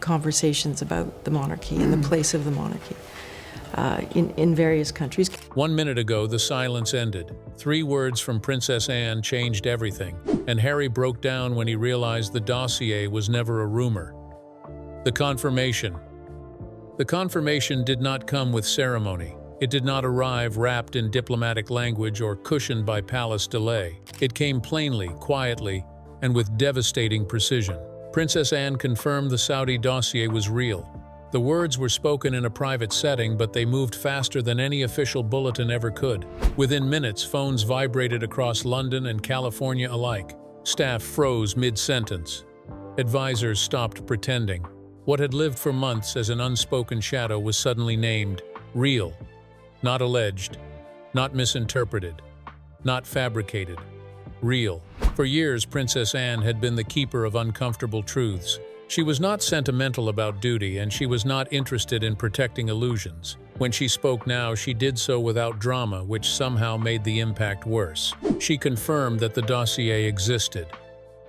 conversations about the monarchy and the place of the monarchy in various countries. 1 minute ago, the silence ended. 3 words from Princess Anne changed everything, and Harry broke down when he realized the dossier was never a rumor. The confirmation. The confirmation did not come with ceremony. It did not arrive wrapped in diplomatic language or cushioned by palace delay. It came plainly, quietly, and with devastating precision. Princess Anne confirmed the Saudi dossier was real. The words were spoken in a private setting, but they moved faster than any official bulletin ever could. Within minutes, phones vibrated across London and California alike. Staff froze mid-sentence. Advisors stopped pretending. What had lived for months as an unspoken shadow was suddenly named real. Not alleged, not misinterpreted, not fabricated. Real. For years, Princess Anne had been the keeper of uncomfortable truths. She was not sentimental about duty, and she was not interested in protecting illusions. When she spoke now, she did so without drama, which somehow made the impact worse. She confirmed that the dossier existed,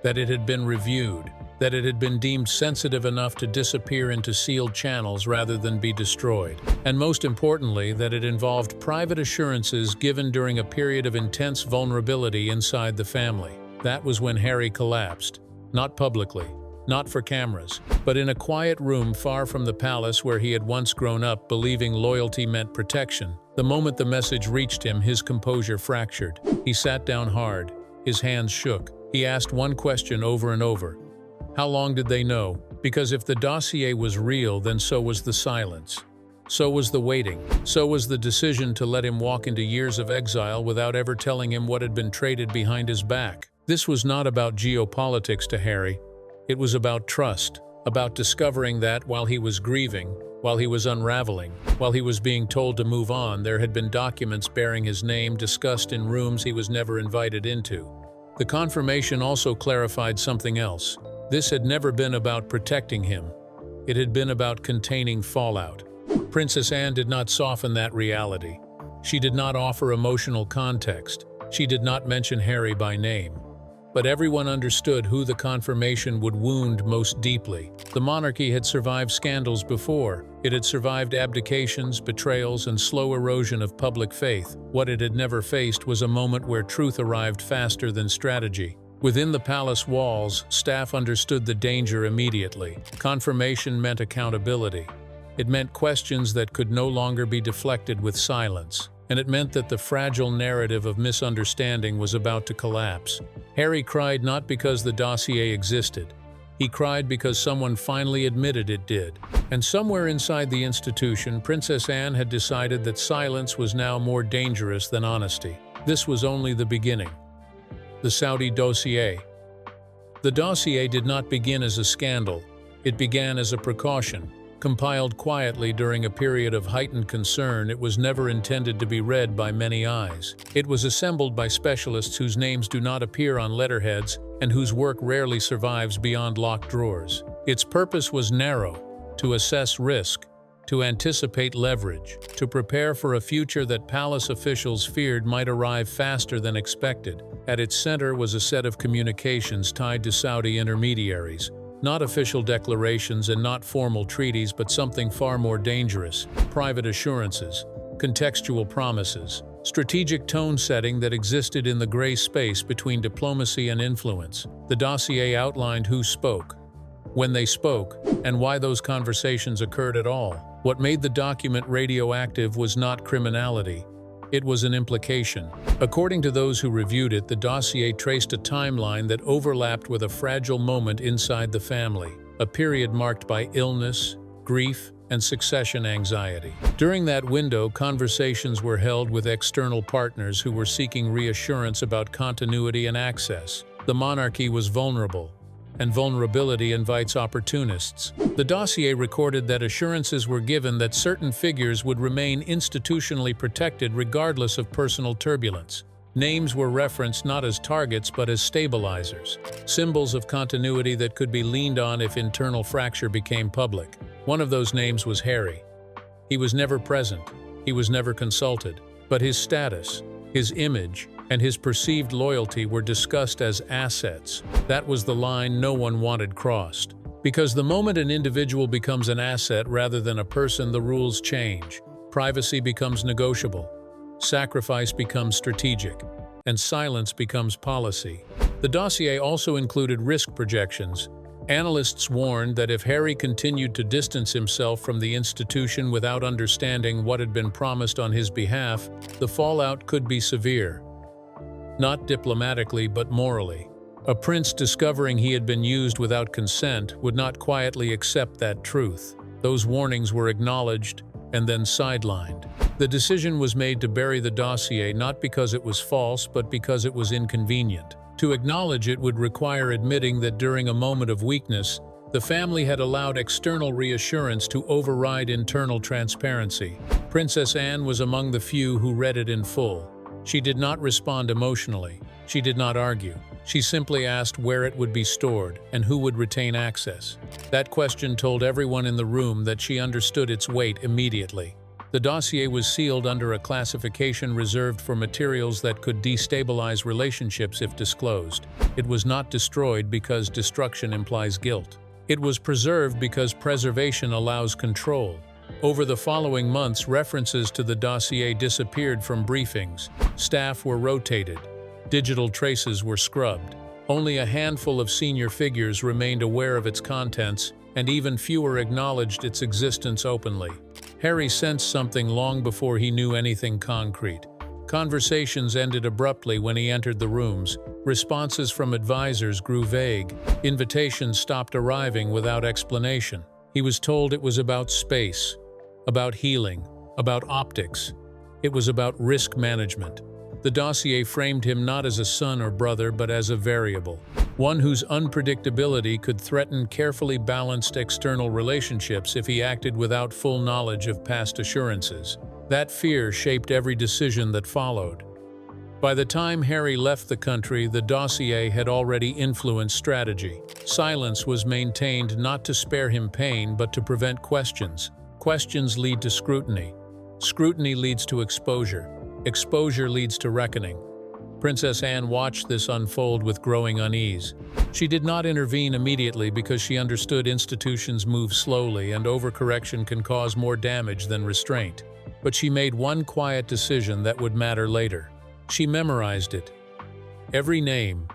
that it had been reviewed, that it had been deemed sensitive enough to disappear into sealed channels rather than be destroyed. And most importantly, that it involved private assurances given during a period of intense vulnerability inside the family. That was when Harry collapsed. Not publicly, not for cameras, but in a quiet room far from the palace where he had once grown up believing loyalty meant protection. The moment the message reached him, his composure fractured. He sat down hard. His hands shook. He asked one question over and over. How long did they know? Because if the dossier was real, then so was the silence. So was the waiting. So was the decision to let him walk into years of exile without ever telling him what had been traded behind his back. This was not about geopolitics to Harry. It was about trust, about discovering that while he was grieving, while he was unraveling, while he was being told to move on, there had been documents bearing his name discussed in rooms he was never invited into. The confirmation also clarified something else. This had never been about protecting him. It had been about containing fallout. Princess Anne did not soften that reality. She did not offer emotional context. She did not mention Harry by name. But everyone understood who the confirmation would wound most deeply. The monarchy had survived scandals before. It had survived abdications, betrayals, and slow erosion of public faith. What it had never faced was a moment where truth arrived faster than strategy. Within the palace walls, staff understood the danger immediately. Confirmation meant accountability. It meant questions that could no longer be deflected with silence. And it meant that the fragile narrative of misunderstanding was about to collapse. Harry cried not because the dossier existed. He cried because someone finally admitted it did. And somewhere inside the institution, Princess Anne had decided that silence was now more dangerous than honesty. This was only the beginning. The Saudi dossier. The dossier did not begin as a scandal. It began as a precaution. Compiled quietly during a period of heightened concern, it was never intended to be read by many eyes. It was assembled by specialists whose names do not appear on letterheads and whose work rarely survives beyond locked drawers. Its purpose was narrow: to assess risk, to anticipate leverage, to prepare for a future that palace officials feared might arrive faster than expected. At its center was a set of communications tied to Saudi intermediaries. Not official declarations and not formal treaties, but something far more dangerous: private assurances, contextual promises, strategic tone setting that existed in the gray space between diplomacy and influence. The dossier outlined who spoke, when they spoke, and why those conversations occurred at all. What made the document radioactive was not criminality. It was an implication. According to those who reviewed it, the dossier traced a timeline that overlapped with a fragile moment inside the family, a period marked by illness, grief, and succession anxiety. During that window, conversations were held with external partners who were seeking reassurance about continuity and access. The monarchy was vulnerable, and vulnerability invites opportunists. The dossier recorded that assurances were given that certain figures would remain institutionally protected regardless of personal turbulence. Names were referenced not as targets but as stabilizers, symbols of continuity that could be leaned on if internal fracture became public. One of those names was Harry. He was never present, he was never consulted, but his status, his image, and his perceived loyalty were discussed as assets. That was the line no one wanted crossed. Because the moment an individual becomes an asset rather than a person, the rules change. Privacy becomes negotiable, sacrifice becomes strategic, and silence becomes policy. The dossier also included risk projections. Analysts warned that if Harry continued to distance himself from the institution without understanding what had been promised on his behalf, the fallout could be severe. Not diplomatically, but morally. A prince discovering he had been used without consent would not quietly accept that truth. Those warnings were acknowledged and then sidelined. The decision was made to bury the dossier not because it was false, but because it was inconvenient. To acknowledge it would require admitting that during a moment of weakness, the family had allowed external reassurance to override internal transparency. Princess Anne was among the few who read it in full. She did not respond emotionally. She did not argue. She simply asked where it would be stored and who would retain access. That question told everyone in the room that she understood its weight immediately. The dossier was sealed under a classification reserved for materials that could destabilize relationships if disclosed. It was not destroyed because destruction implies guilt. It was preserved because preservation allows control. Over the following months, references to the dossier disappeared from briefings. Staff were rotated. Digital traces were scrubbed. Only a handful of senior figures remained aware of its contents, and even fewer acknowledged its existence openly. Harry sensed something long before he knew anything concrete. Conversations ended abruptly when he entered the rooms. Responses from advisors grew vague. Invitations stopped arriving without explanation. He was told it was about space, about healing, about optics. It was about risk management. The dossier framed him not as a son or brother, but as a variable, one whose unpredictability could threaten carefully balanced external relationships if he acted without full knowledge of past assurances. That fear shaped every decision that followed. By the time Harry left the country, the dossier had already influenced strategy. Silence was maintained not to spare him pain, but to prevent questions. Questions lead to scrutiny. Scrutiny leads to exposure. Exposure leads to reckoning. Princess Anne watched this unfold with growing unease. She did not intervene immediately because she understood institutions move slowly and overcorrection can cause more damage than restraint. But she made one quiet decision that would matter later. She memorized it. Every name,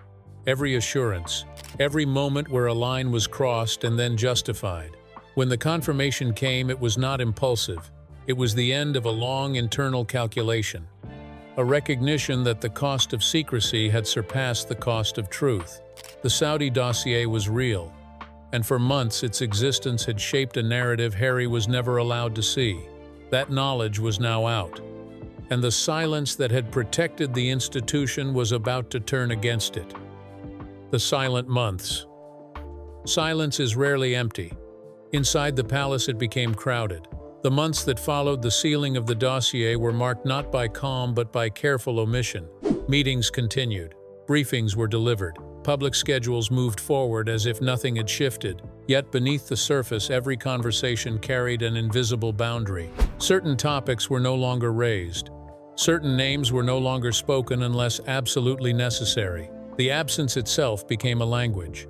every assurance, every moment where a line was crossed and then justified. When the confirmation came, it was not impulsive. It was the end of a long internal calculation. A recognition that the cost of secrecy had surpassed the cost of truth. The Saudi dossier was real, and for months its existence had shaped a narrative Harry was never allowed to see. That knowledge was now out, and the silence that had protected the institution was about to turn against it. The silent months. Silence is rarely empty. Inside the palace it became crowded. The months that followed the sealing of the dossier were marked not by calm but by careful omission. Meetings continued. Briefings were delivered. Public schedules moved forward as if nothing had shifted. Yet beneath the surface, every conversation carried an invisible boundary. Certain topics were no longer raised. Certain names were no longer spoken unless absolutely necessary. The absence itself became a language.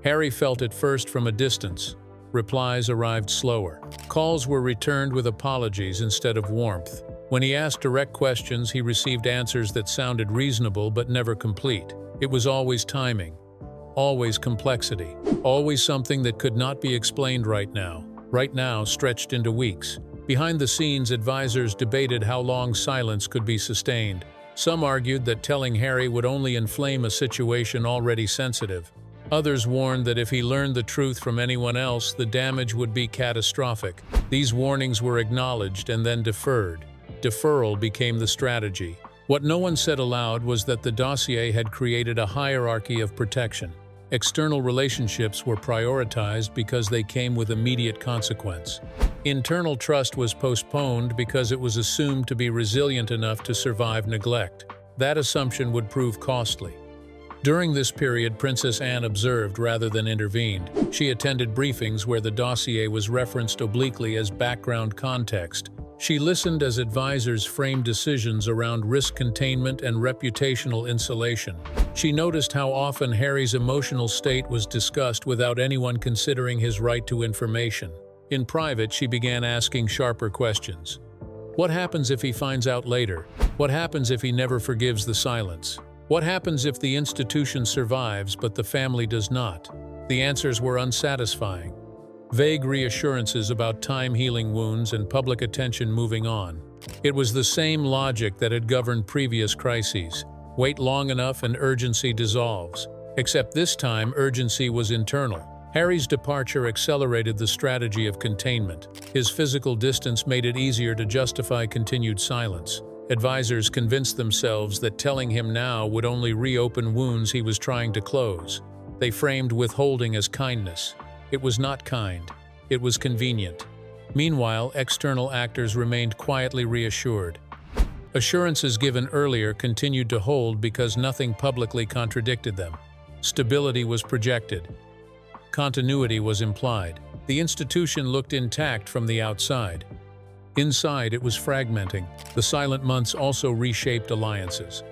Harry felt it first from a distance. Replies arrived slower. Calls were returned with apologies instead of warmth. When he asked direct questions, he received answers that sounded reasonable but never complete. It was always timing, always complexity, always something that could not be explained right now stretched into weeks. Behind the scenes, advisors debated how long silence could be sustained. Some argued that telling Harry would only inflame a situation already sensitive. Others warned that if he learned the truth from anyone else, the damage would be catastrophic. These warnings were acknowledged and then deferred. Deferral became the strategy. What no one said aloud was that the dossier had created a hierarchy of protection. External relationships were prioritized because they came with immediate consequence. Internal trust was postponed because it was assumed to be resilient enough to survive neglect. That assumption would prove costly. During this period, Princess Anne observed rather than intervened. She attended briefings where the dossier was referenced obliquely as background context. She listened as advisors framed decisions around risk containment and reputational insulation. She noticed how often Harry's emotional state was discussed without anyone considering his right to information. In private, she began asking sharper questions. What happens if he finds out later? What happens if he never forgives the silence? What happens if the institution survives but the family does not? The answers were unsatisfying. Vague reassurances about time healing wounds and public attention moving on. It was the same logic that had governed previous crises. Wait long enough and urgency dissolves. Except this time, urgency was internal. Harry's departure accelerated the strategy of containment. His physical distance made it easier to justify continued silence. Advisors convinced themselves that telling him now would only reopen wounds he was trying to close. They framed withholding as kindness. It was not kind. It was convenient. Meanwhile, external actors remained quietly reassured. Assurances given earlier continued to hold because nothing publicly contradicted them. Stability was projected. Continuity was implied. The institution looked intact from the outside. Inside, it was fragmenting. The silent months also reshaped alliances.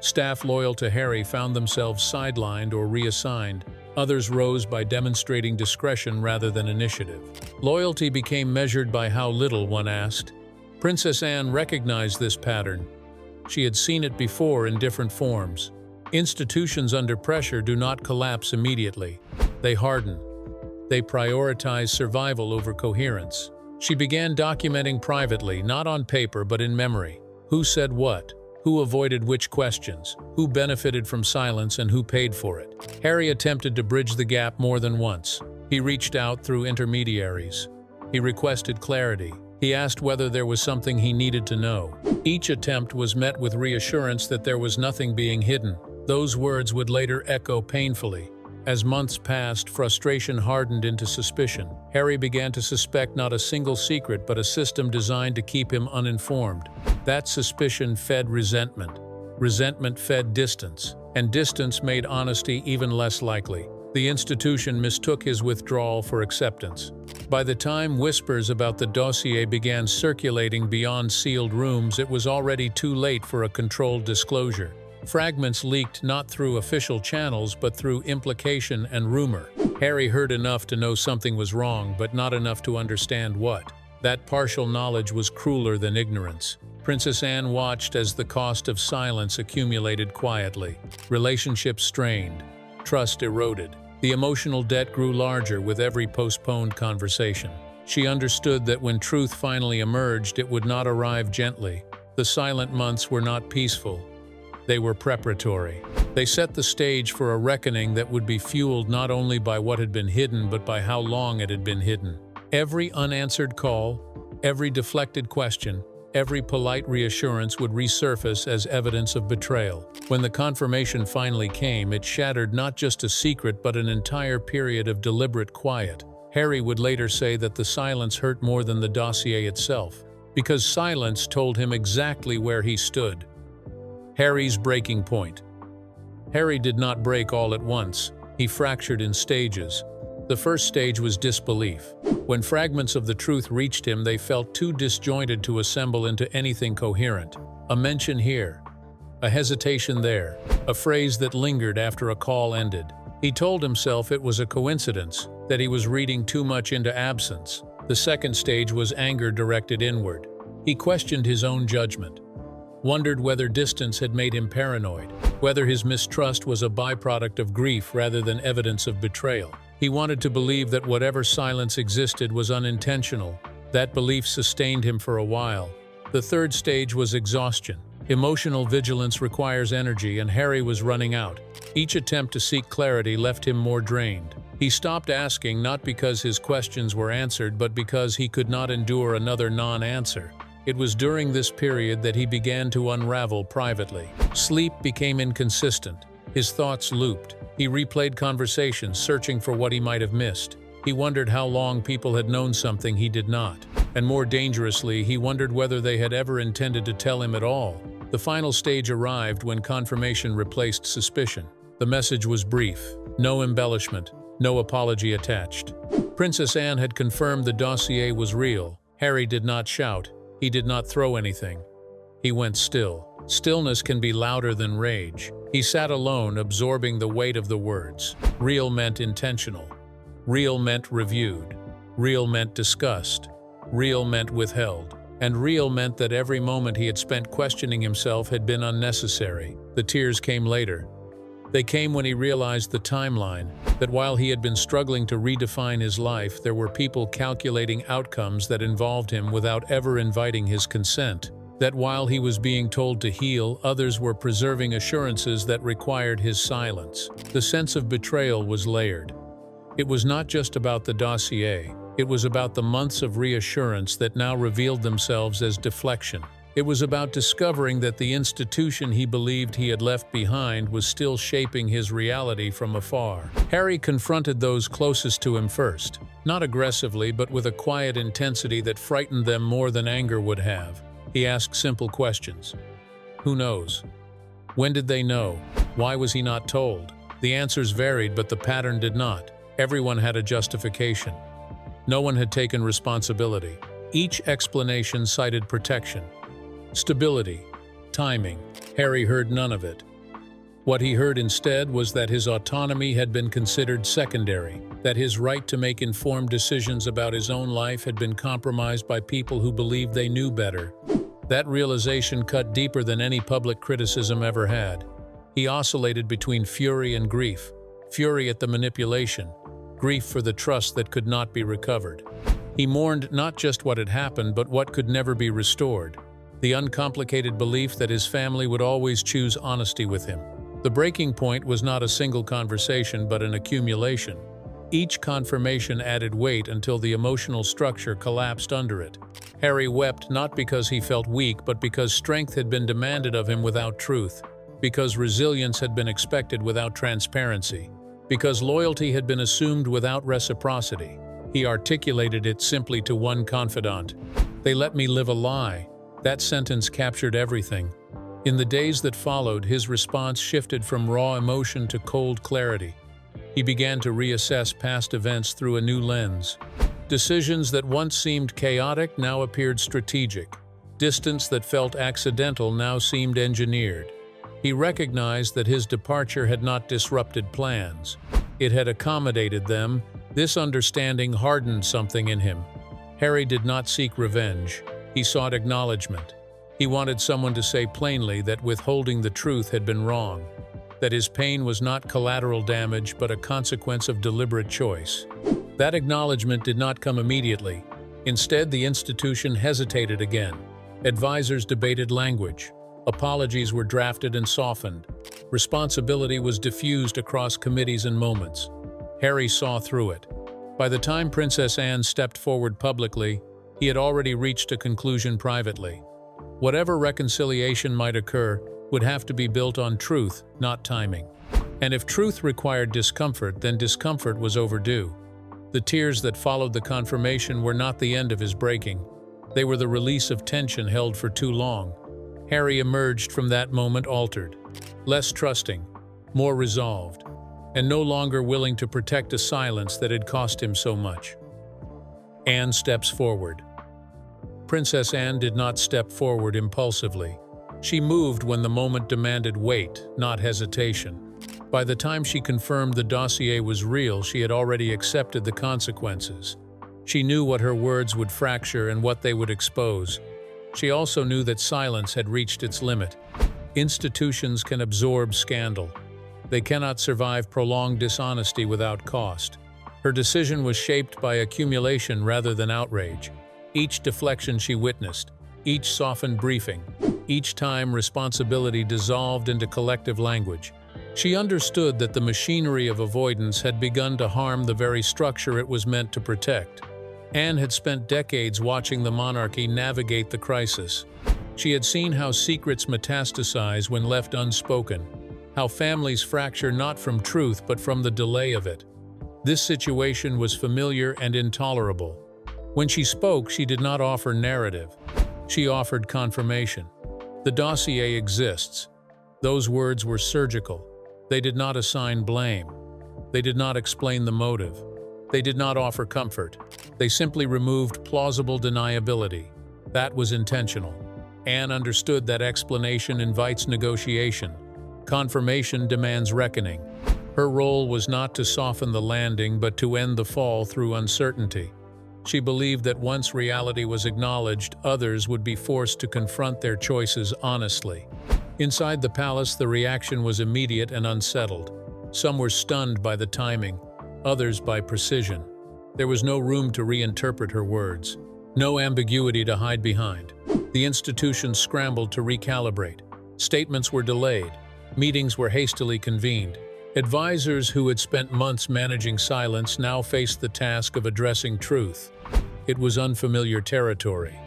Staff loyal to Harry found themselves sidelined or reassigned. Others rose by demonstrating discretion rather than initiative. Loyalty became measured by how little one asked. Princess Anne recognized this pattern. She had seen it before in different forms. Institutions under pressure do not collapse immediately. They harden. They prioritize survival over coherence. She began documenting privately, not on paper but in memory. Who said what? Who avoided which questions? Who benefited from silence and who paid for it? Harry attempted to bridge the gap more than once. He reached out through intermediaries. He requested clarity. He asked whether there was something he needed to know. Each attempt was met with reassurance that there was nothing being hidden. Those words would later echo painfully. As months passed, frustration hardened into suspicion. Harry began to suspect not a single secret but a system designed to keep him uninformed. That suspicion fed resentment. Resentment fed distance. And distance made honesty even less likely. The institution mistook his withdrawal for acceptance. By the time whispers about the dossier began circulating beyond sealed rooms, it was already too late for a controlled disclosure. Fragments leaked not through official channels but through implication and rumor. Harry heard enough to know something was wrong, but not enough to understand what. That partial knowledge was crueler than ignorance. Princess Anne watched as the cost of silence accumulated quietly. Relationships strained. Trust eroded. The emotional debt grew larger with every postponed conversation. She understood that when truth finally emerged, it would not arrive gently. The silent months were not peaceful. They were preparatory. They set the stage for a reckoning that would be fueled not only by what had been hidden but by how long it had been hidden. Every unanswered call, every deflected question, every polite reassurance would resurface as evidence of betrayal. When the confirmation finally came, it shattered not just a secret but an entire period of deliberate quiet. Harry would later say that the silence hurt more than the dossier itself, because silence told him exactly where he stood. Harry's breaking point. Harry did not break all at once. He fractured in stages. The first stage was disbelief. When fragments of the truth reached him, they felt too disjointed to assemble into anything coherent. A mention here, a hesitation there, a phrase that lingered after a call ended. He told himself it was a coincidence, that he was reading too much into absence. The second stage was anger directed inward. He questioned his own judgment. Wondered whether distance had made him paranoid, whether his mistrust was a byproduct of grief rather than evidence of betrayal. He wanted to believe that whatever silence existed was unintentional. That belief sustained him for a while. The third stage was exhaustion. Emotional vigilance requires energy, and Harry was running out. Each attempt to seek clarity left him more drained. He stopped asking not because his questions were answered, but because he could not endure another non-answer. It was during this period that he began to unravel privately. Sleep became inconsistent. His thoughts looped. He replayed conversations, searching for what he might have missed. He wondered how long people had known something he did not. And more dangerously, he wondered whether they had ever intended to tell him at all. The final stage arrived when confirmation replaced suspicion. The message was brief. No embellishment. No apology attached. Princess Anne had confirmed the dossier was real. Harry did not shout. He did not throw anything. He went still. Stillness can be louder than rage. He sat alone, absorbing the weight of the words. Real meant intentional. Real meant reviewed. Real meant discussed. Real meant withheld. And real meant that every moment he had spent questioning himself had been unnecessary. The tears came later. They came when he realized the timeline, that while he had been struggling to redefine his life, there were people calculating outcomes that involved him without ever inviting his consent. That while he was being told to heal, others were preserving assurances that required his silence. The sense of betrayal was layered. It was not just about the dossier. It was about the months of reassurance that now revealed themselves as deflection. It was about discovering that the institution he believed he had left behind was still shaping his reality from afar. Harry confronted those closest to him first, not aggressively, but with a quiet intensity that frightened them more than anger would have. He asked simple questions. Who knows? When did they know? Why was he not told? The answers varied, but the pattern did not. Everyone had a justification. No one had taken responsibility. Each explanation cited protection, stability, timing. Harry heard none of it. What he heard instead was that his autonomy had been considered secondary, that his right to make informed decisions about his own life had been compromised by people who believed they knew better. That realization cut deeper than any public criticism ever had. He oscillated between fury and grief. Fury at the manipulation, grief for the trust that could not be recovered. He mourned not just what had happened, but what could never be restored. The uncomplicated belief that his family would always choose honesty with him. The breaking point was not a single conversation, but an accumulation. Each confirmation added weight until the emotional structure collapsed under it. Harry wept not because he felt weak, but because strength had been demanded of him without truth, because resilience had been expected without transparency, because loyalty had been assumed without reciprocity. He articulated it simply to one confidant. "They let me live a lie." That sentence captured everything. In the days that followed, his response shifted from raw emotion to cold clarity. He began to reassess past events through a new lens. Decisions that once seemed chaotic now appeared strategic. Distance that felt accidental now seemed engineered. He recognized that his departure had not disrupted plans. It had accommodated them. This understanding hardened something in him. Harry did not seek revenge. He sought acknowledgement. He wanted someone to say plainly that withholding the truth had been wrong, that his pain was not collateral damage but a consequence of deliberate choice. That acknowledgement did not come immediately. Instead, the institution hesitated again. Advisors debated language. Apologies were drafted and softened. Responsibility was diffused across committees and moments. Harry saw through it. By the time Princess Anne stepped forward publicly, he had already reached a conclusion privately. Whatever reconciliation might occur would have to be built on truth, not timing. And if truth required discomfort, then discomfort was overdue. The tears that followed the confirmation were not the end of his breaking. They were the release of tension held for too long. Harry emerged from that moment altered, less trusting, more resolved, and no longer willing to protect a silence that had cost him so much. Anne steps forward. Princess Anne did not step forward impulsively. She moved when the moment demanded weight, not hesitation. By the time she confirmed the dossier was real, she had already accepted the consequences. She knew what her words would fracture and what they would expose. She also knew that silence had reached its limit. Institutions can absorb scandal. They cannot survive prolonged dishonesty without cost. Her decision was shaped by accumulation rather than outrage. Each deflection she witnessed, each softened briefing, each time responsibility dissolved into collective language. She understood that the machinery of avoidance had begun to harm the very structure it was meant to protect. Anne had spent decades watching the monarchy navigate the crisis. She had seen how secrets metastasize when left unspoken, how families fracture not from truth but from the delay of it. This situation was familiar and intolerable. When she spoke, she did not offer narrative. She offered confirmation. The dossier exists. Those words were surgical. They did not assign blame. They did not explain the motive. They did not offer comfort. They simply removed plausible deniability. That was intentional. Anne understood that explanation invites negotiation. Confirmation demands reckoning. Her role was not to soften the landing, but to end the fall through uncertainty. She believed that once reality was acknowledged, others would be forced to confront their choices honestly. Inside the palace, the reaction was immediate and unsettled. Some were stunned by the timing, others by precision. There was no room to reinterpret her words, no ambiguity to hide behind. The institution scrambled to recalibrate. Statements were delayed. Meetings were hastily convened. Advisors who had spent months managing silence now faced the task of addressing truth. It was unfamiliar territory.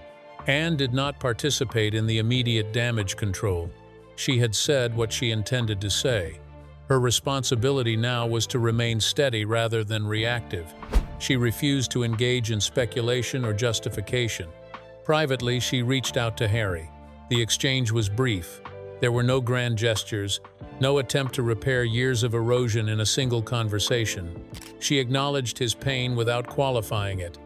Anne did not participate in the immediate damage control. She had said what she intended to say. Her responsibility now was to remain steady rather than reactive. She refused to engage in speculation or justification. Privately, she reached out to Harry. The exchange was brief. There were no grand gestures, no attempt to repair years of erosion in a single conversation. She acknowledged his pain without qualifying it.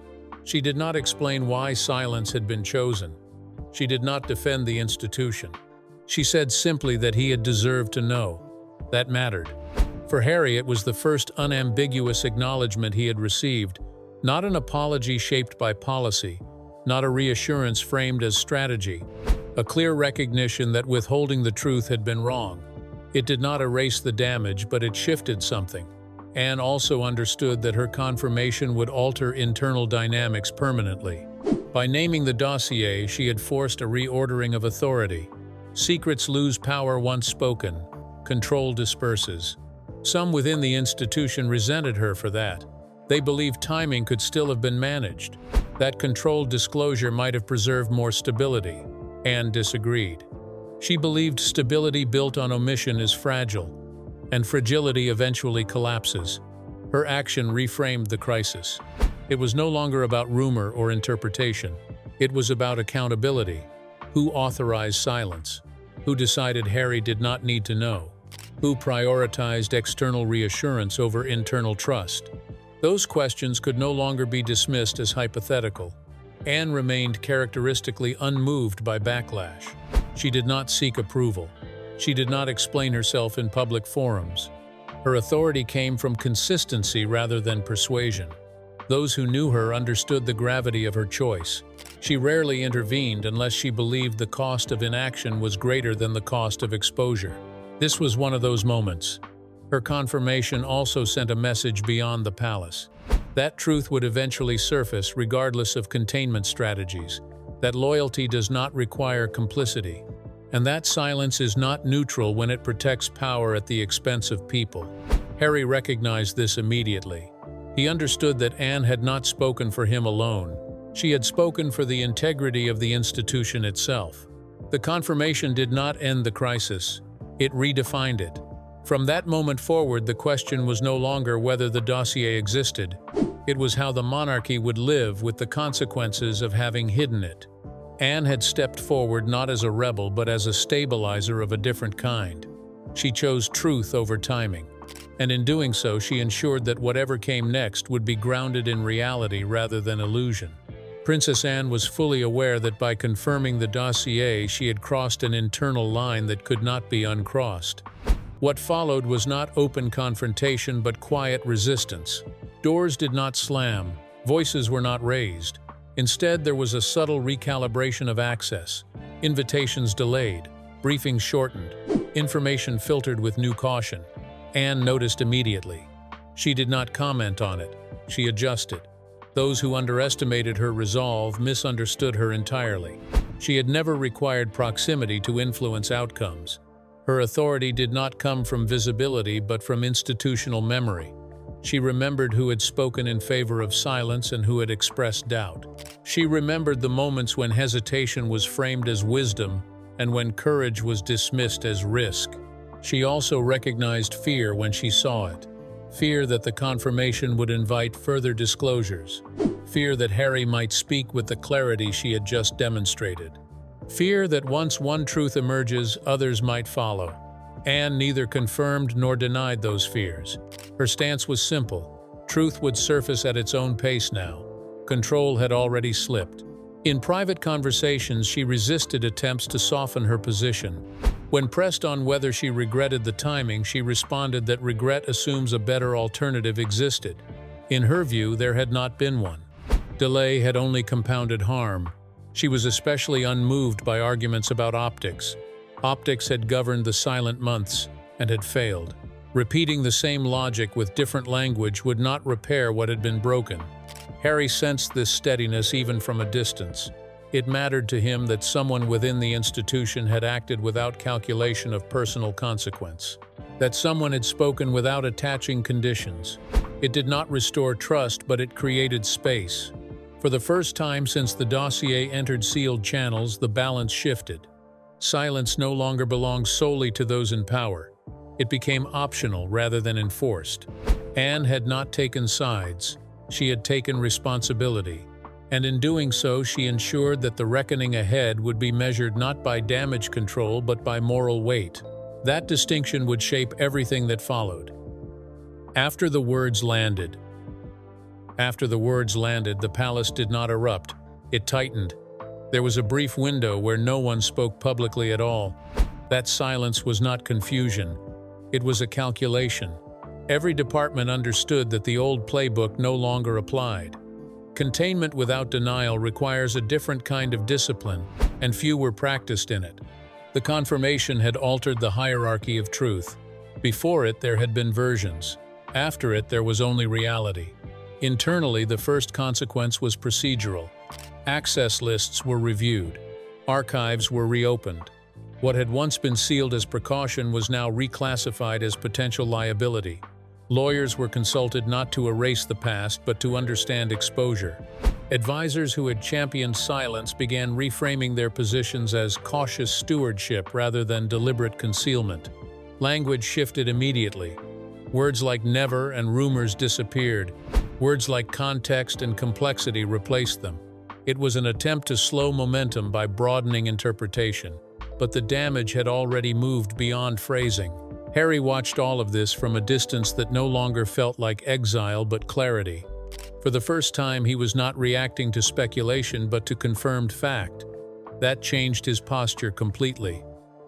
She did not explain why silence had been chosen. She did not defend the institution. She said simply that he had deserved to know. That mattered. For Harry, it was the first unambiguous acknowledgement he had received, not an apology shaped by policy, not a reassurance framed as strategy, a clear recognition that withholding the truth had been wrong. It did not erase the damage, but it shifted something. Anne also understood that her confirmation would alter internal dynamics permanently. By naming the dossier, she had forced a reordering of authority. Secrets lose power once spoken. Control disperses. Some within the institution resented her for that. They believed timing could still have been managed. That controlled disclosure might have preserved more stability. Anne disagreed. She believed stability built on omission is fragile, and fragility eventually collapses. Her action reframed the crisis. It was no longer about rumor or interpretation. It was about accountability. Who authorized silence? Who decided Harry did not need to know? Who prioritized external reassurance over internal trust? Those questions could no longer be dismissed as hypothetical. Anne remained characteristically unmoved by backlash. She did not seek approval. She did not explain herself in public forums. Her authority came from consistency rather than persuasion. Those who knew her understood the gravity of her choice. She rarely intervened unless she believed the cost of inaction was greater than the cost of exposure. This was one of those moments. Her confirmation also sent a message beyond the palace. That truth would eventually surface regardless of containment strategies. That loyalty does not require complicity. And that silence is not neutral when it protects power at the expense of people. Harry recognized this immediately. He understood that Anne had not spoken for him alone. She had spoken for the integrity of the institution itself. The confirmation did not end the crisis. It redefined it. From that moment forward, the question was no longer whether the dossier existed. It was how the monarchy would live with the consequences of having hidden it. Anne had stepped forward not as a rebel but as a stabilizer of a different kind. She chose truth over timing, and in doing so she ensured that whatever came next would be grounded in reality rather than illusion. Princess Anne was fully aware that by confirming the dossier she had crossed an internal line that could not be uncrossed. What followed was not open confrontation but quiet resistance. Doors did not slam, voices were not raised. Instead, there was a subtle recalibration of access. Invitations delayed, briefings shortened, information filtered with new caution. Anne noticed immediately. She did not comment on it. She adjusted. Those who underestimated her resolve misunderstood her entirely. She had never required proximity to influence outcomes. Her authority did not come from visibility but from institutional memory. She remembered who had spoken in favor of silence and who had expressed doubt. She remembered the moments when hesitation was framed as wisdom and when courage was dismissed as risk. She also recognized fear when she saw it. Fear that the confirmation would invite further disclosures. Fear that Harry might speak with the clarity she had just demonstrated. Fear that once one truth emerges, others might follow. Anne neither confirmed nor denied those fears. Her stance was simple. Truth would surface at its own pace now. Control had already slipped. In private conversations, she resisted attempts to soften her position. When pressed on whether she regretted the timing, she responded that regret assumes a better alternative existed. In her view, there had not been one. Delay had only compounded harm. She was especially unmoved by arguments about optics. Optics had governed the silent months and had failed. Repeating the same logic with different language would not repair what had been broken. Harry sensed this steadiness even from a distance. It mattered to him that someone within the institution had acted without calculation of personal consequence. That someone had spoken without attaching conditions. It did not restore trust, but it created space. For the first time since the dossier entered sealed channels, the balance shifted. Silence no longer belonged solely to those in power. It became optional rather than enforced. Anne had not taken sides. She had taken responsibility. And in doing so, she ensured that the reckoning ahead would be measured not by damage control but by moral weight. That distinction would shape everything that followed. After the words landed, the palace did not erupt. It tightened. There was a brief window where no one spoke publicly at all. That silence was not confusion. It was a calculation. Every department understood that the old playbook no longer applied. Containment without denial requires a different kind of discipline, and few were practiced in it. The confirmation had altered the hierarchy of truth. Before it, there had been versions. After it, there was only reality. Internally, the first consequence was procedural. Access lists were reviewed. Archives were reopened. What had once been sealed as precaution was now reclassified as potential liability. Lawyers were consulted not to erase the past, but to understand exposure. Advisors who had championed silence began reframing their positions as cautious stewardship rather than deliberate concealment. Language shifted immediately. Words like never and rumors disappeared. Words like context and complexity replaced them. It was an attempt to slow momentum by broadening interpretation. But the damage had already moved beyond phrasing. Harry watched all of this from a distance that no longer felt like exile but clarity. For the first time, he was not reacting to speculation but to confirmed fact. That changed his posture completely.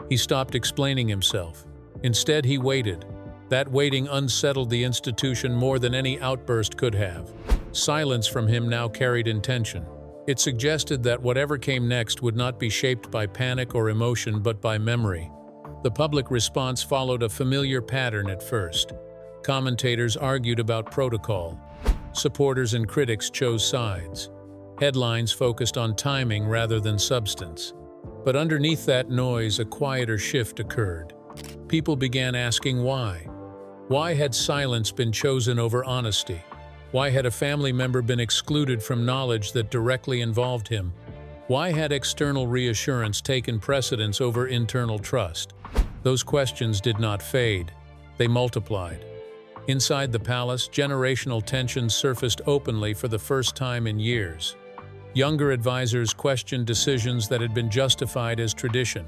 He stopped explaining himself. Instead, he waited. That waiting unsettled the institution more than any outburst could have. Silence from him now carried intention. It suggested that whatever came next would not be shaped by panic or emotion but by memory. The public response followed a familiar pattern at first. Commentators argued about protocol. Supporters and critics chose sides. Headlines focused on timing rather than substance. But underneath that noise, a quieter shift occurred. People began asking why. Why had silence been chosen over honesty? Why had a family member been excluded from knowledge that directly involved him? Why had external reassurance taken precedence over internal trust? Those questions did not fade. They multiplied. Inside the palace, generational tensions surfaced openly for the first time in years. Younger advisors questioned decisions that had been justified as tradition.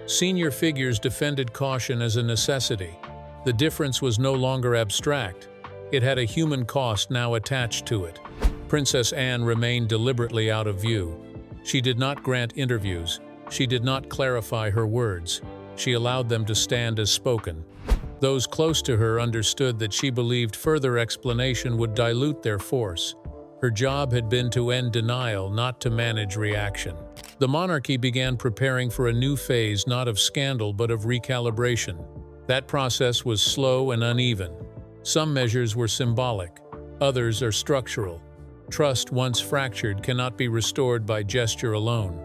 Senior figures defended caution as a necessity. The difference was no longer abstract. It had a human cost now attached to it. Princess Anne remained deliberately out of view. She did not grant interviews. She did not clarify her words. She allowed them to stand as spoken. Those close to her understood that she believed further explanation would dilute their force. Her job had been to end denial, not to manage reaction. The monarchy began preparing for a new phase, not of scandal but of recalibration. That process was slow and uneven. Some measures were symbolic, others are structural. Trust, once fractured, cannot be restored by gesture alone.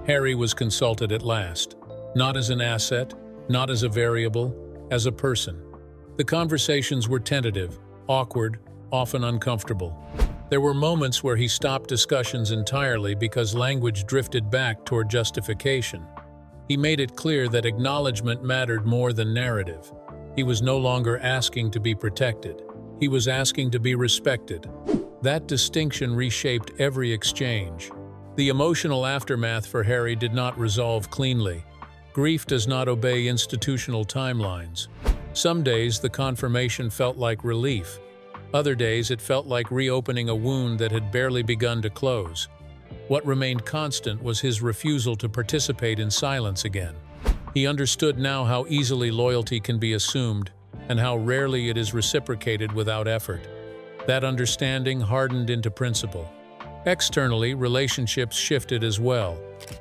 Harry was consulted at last, not as an asset, not as a variable, as a person. The conversations were tentative, awkward, often uncomfortable. There were moments where he stopped discussions entirely because language drifted back toward justification. He made it clear that acknowledgement mattered more than narrative. He was no longer asking to be protected. He was asking to be respected. That distinction reshaped every exchange. The emotional aftermath for Harry did not resolve cleanly. Grief does not obey institutional timelines. Some days the confirmation felt like relief. Other days it felt like reopening a wound that had barely begun to close. What remained constant was his refusal to participate in silence again. He understood now how easily loyalty can be assumed and how rarely it is reciprocated without effort. That understanding hardened into principle. Externally, relationships shifted as well.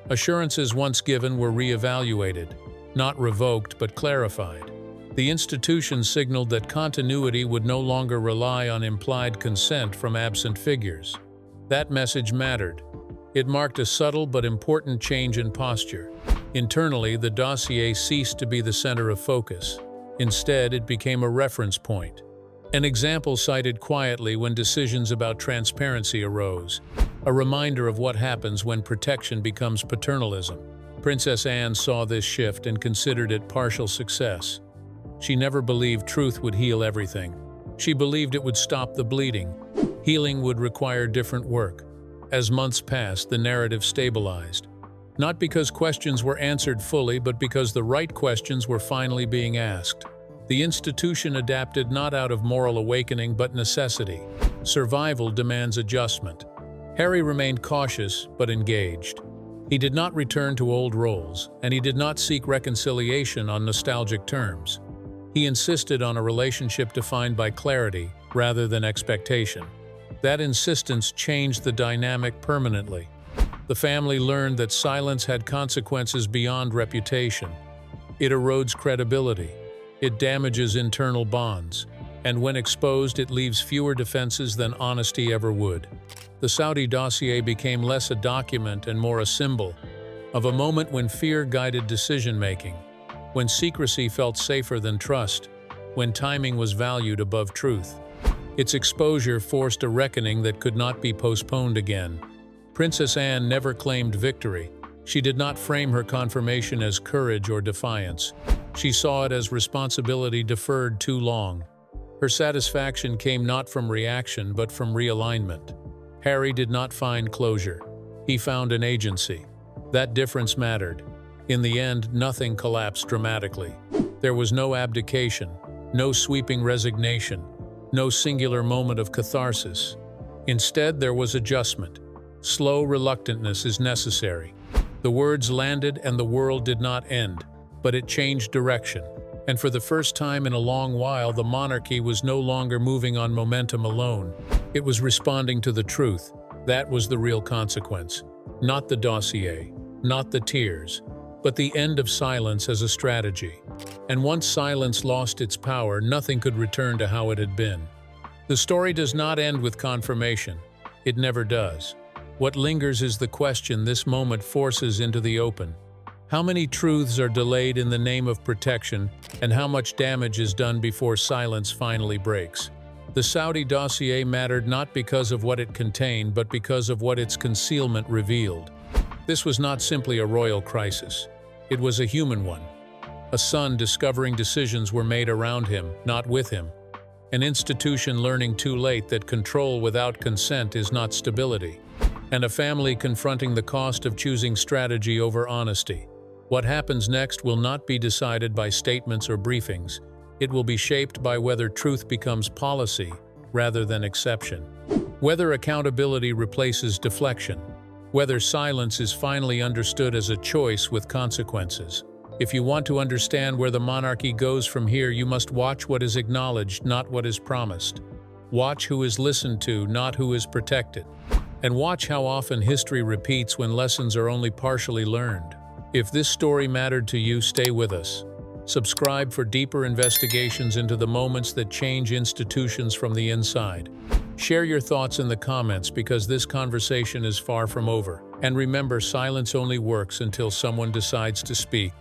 Assurances once given were re-evaluated, not revoked but clarified. The institution signaled that continuity would no longer rely on implied consent from absent figures. That message mattered. It marked a subtle but important change in posture. Internally, the dossier ceased to be the center of focus. Instead, it became a reference point. An example cited quietly when decisions about transparency arose. A reminder of what happens when protection becomes paternalism. Princess Anne saw this shift and considered it partial success. She never believed truth would heal everything. She believed it would stop the bleeding. Healing would require different work. As months passed, the narrative stabilized. Not because questions were answered fully, but because the right questions were finally being asked. The institution adapted not out of moral awakening but necessity. Survival demands adjustment. Harry remained cautious but engaged. He did not return to old roles, and he did not seek reconciliation on nostalgic terms. He insisted on a relationship defined by clarity rather than expectation. That insistence changed the dynamic permanently. The family learned that silence had consequences beyond reputation. It erodes credibility. It damages internal bonds, and when exposed, it leaves fewer defenses than honesty ever would. The Saudi dossier became less a document and more a symbol of a moment when fear guided decision-making, when secrecy felt safer than trust, when timing was valued above truth. Its exposure forced a reckoning that could not be postponed again. Princess Anne never claimed victory. She did not frame her confirmation as courage or defiance. She saw it as responsibility deferred too long. Her satisfaction came not from reaction but from realignment. Harry did not find closure. He found an agency. That difference mattered. In the end, nothing collapsed dramatically. There was no abdication, no sweeping resignation, no singular moment of catharsis. Instead, there was adjustment. Slow reluctantness is necessary. The words landed and the world did not end, but it changed direction. And for the first time in a long while, the monarchy was no longer moving on momentum alone. It was responding to the truth. That was the real consequence. Not the dossier, not the tears, but the end of silence as a strategy. And once silence lost its power, nothing could return to how it had been. The story does not end with confirmation. It never does. What lingers is the question this moment forces into the open. How many truths are delayed in the name of protection, and how much damage is done before silence finally breaks? The Saudi dossier mattered not because of what it contained, but because of what its concealment revealed. This was not simply a royal crisis. It was a human one. A son discovering decisions were made around him, not with him. An institution learning too late that control without consent is not stability. And a family confronting the cost of choosing strategy over honesty. What happens next will not be decided by statements or briefings. It will be shaped by whether truth becomes policy rather than exception. Whether accountability replaces deflection. Whether silence is finally understood as a choice with consequences. If you want to understand where the monarchy goes from here, you must watch what is acknowledged, not what is promised. Watch who is listened to, not who is protected. And watch how often history repeats when lessons are only partially learned. If this story mattered to you, stay with us. Subscribe for deeper investigations into the moments that change institutions from the inside. Share your thoughts in the comments because this conversation is far from over. And remember, silence only works until someone decides to speak.